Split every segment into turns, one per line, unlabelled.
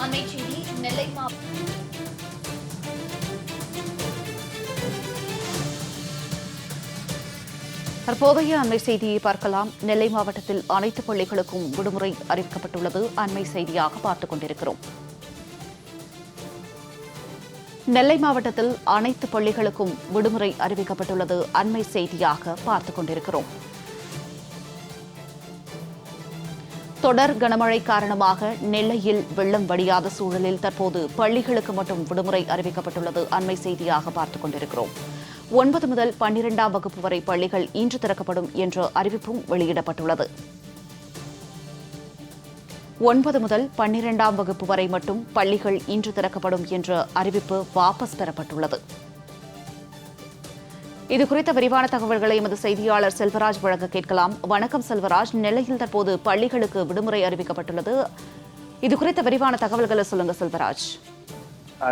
அண்மைச் செய்தி நெல்லை
தற்போதைய அண்மை செய்தியை பார்க்கலாம். நெல்லை மாவட்டத்தில் அனைத்து பள்ளிகளுக்கும் விடுமுறை அறிவிக்கப்பட்டுள்ளது. அண்மை செய்தியாக பார்த்துக் கொண்டிருக்கிறோம். நெல்லை மாவட்டத்தில் அனைத்து பள்ளிகளுக்கும் விடுமுறை அறிவிக்கப்பட்டுள்ளது. அண்மை செய்தியாக பார்த்துக் கொண்டிருக்கிறோம். தொடர் கனமழை காரணமாக நெல்லையில் வெள்ளம் வடியாத சூழலில் தற்போது பள்ளிகளுக்கு மட்டும் விடுமுறை அறிவிக்கப்பட்டுள்ளது. அண்மை செய்தியாக பார்த்துக் கொண்டிருக்கிறோம். 9 முதல் 12ஆம் வகுப்பு வரை பள்ளிகள் இன்று திறக்கப்படும் என்ற அறிவிப்பும் வெளியிடப்பட்டுள்ளது. 9 முதல் 12ஆம் வகுப்பு வரை மட்டும் பள்ளிகள் இன்று திறக்கப்படும் என்ற அறிவிப்பு வாபஸ் பெறப்பட்டுள்ளது. இதுகுறித்த விரிவான தகவல்களை எமது செய்தியாளர் செல்வராஜ் வழங்க கேட்கலாம். வணக்கம் செல்வராஜ். நெல்லையில் தற்போது பள்ளிகளுக்கு விடுமுறை அறிவிக்கப்பட்டுள்ளது. இதுகுறித்த விரிவான தகவல்களை சொல்லுங்க செல்வராஜ்.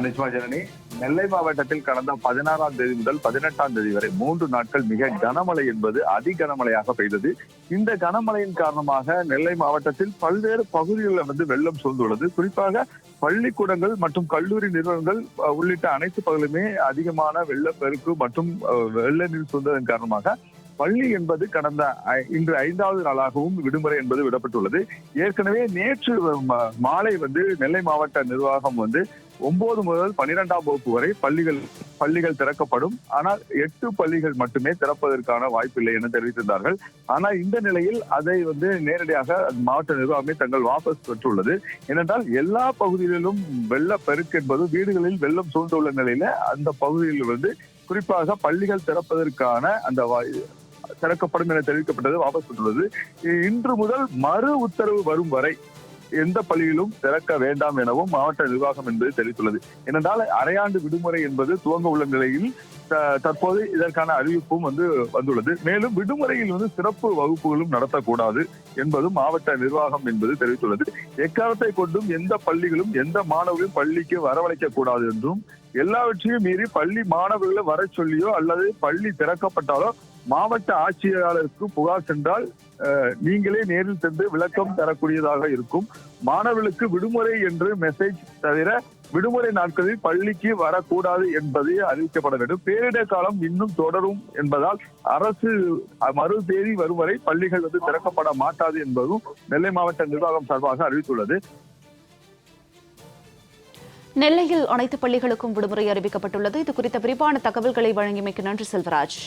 நிச்சயமா ஜனனி, நெல்லை மாவட்டத்தில் கடந்த 16ஆம் தேதி முதல் 18ஆம் தேதி வரை 3 நாட்கள் மிக கனமழை என்பது அதி கனமழையாக பெய்தது. இந்த கனமழையின் காரணமாக நெல்லை மாவட்டத்தில் பல்வேறு பகுதிகளில் வெள்ளம் சூழ்ந்துள்ளது. குறிப்பாக பள்ளிக்கூடங்கள் மற்றும் கல்லூரி நிறுவனங்கள் உள்ளிட்ட அனைத்து பகுதிகளுமே அதிகமான வெள்ளப்பெருக்கு மற்றும் வெள்ள நீர் சூழ்ந்ததன் காரணமாக பள்ளி என்பது இன்று 5வது நாளாகவும் விடுமுறை என்பது விடப்பட்டுள்ளது. ஏற்கனவே நேற்று மாலை நெல்லை மாவட்ட நிர்வாகம் 9 முதல் 12ஆம் வகுப்பு வரை பள்ளிகள் திறக்கப்படும். ஆனால் 8 பள்ளிகள் மட்டுமே திறப்பதற்கான வாய்ப்பில்லை என தெரிவித்திருந்தார்கள். ஆனால் இந்த நிலையில் அதை நேரடியாக மாவட்ட நிர்வாகமே தங்கள் வாபஸ் பெற்றுள்ளது. ஏனென்றால் எல்லா பகுதிகளிலும் வெள்ளப்பெருக்கு என்பது வீடுகளில் வெள்ளம் சூழ்ந்துள்ள நிலையில அந்த பகுதியில் குறிப்பாக பள்ளிகள் திறப்பதற்கான திறக்கப்படும் என தெரிவிக்கப்பட்டது வாபஸ் பெற்றுள்ளது. இன்று முதல் மறு உத்தரவு வரும் வரை எந்த பள்ளியிலும் திறக்க வேண்டாம் எனவும் மாவட்ட நிர்வாகம் என்பது தெரிவித்துள்ளது. ஏனென்றால் அரையாண்டு விடுமுறை என்பது துவங்க உள்ள நிலையில் தற்போது இதற்கான அறிவிப்பும் வந்துள்ளது. மேலும் விடுமுறையில் சிறப்பு வகுப்புகளும் நடத்தக்கூடாது என்பதும் மாவட்ட நிர்வாகம் என்பது தெரிவித்துள்ளது. எக்காரணத்தை கொண்டும் எந்த பள்ளிகளும் எந்த மாணவர்களும் பள்ளிக்கு வரவழைக்க கூடாது என்றும், எல்லாவற்றையும் மீறி பள்ளி மாணவர்களை வர சொல்லியோ அல்லது பள்ளி திறக்கப்பட்டாலோ மாவட்ட ஆட்சியாளருக்கு புகார் சென்றால் நீங்களே நேரில் சென்று விளக்கம் தரக்கூடியதாக இருக்கும். மாணவர்களுக்கு விடுமுறை என்று மெசேஜ் தவிர விடுமுறை நாட்களில் பள்ளிக்கு வரக்கூடாது என்பதை அறிவிக்கப்பட வேண்டும். பேரிடர் காலம் இன்னும் தொடரும் என்பதால் அரசு மறு தேதி வரும் வரை பள்ளிகள் திறக்கப்பட மாட்டாது என்பதும் நெல்லை மாவட்ட நிர்வாகம் சார்பாக அறிவித்துள்ளது.
நெல்லையில் அனைத்து பள்ளிகளுக்கும் விடுமுறை அறிவிக்கப்பட்டுள்ளது. இது குறித்த விரிவான தகவல்களை வழங்கியமைக்கு நன்றி செல்வராஜ்.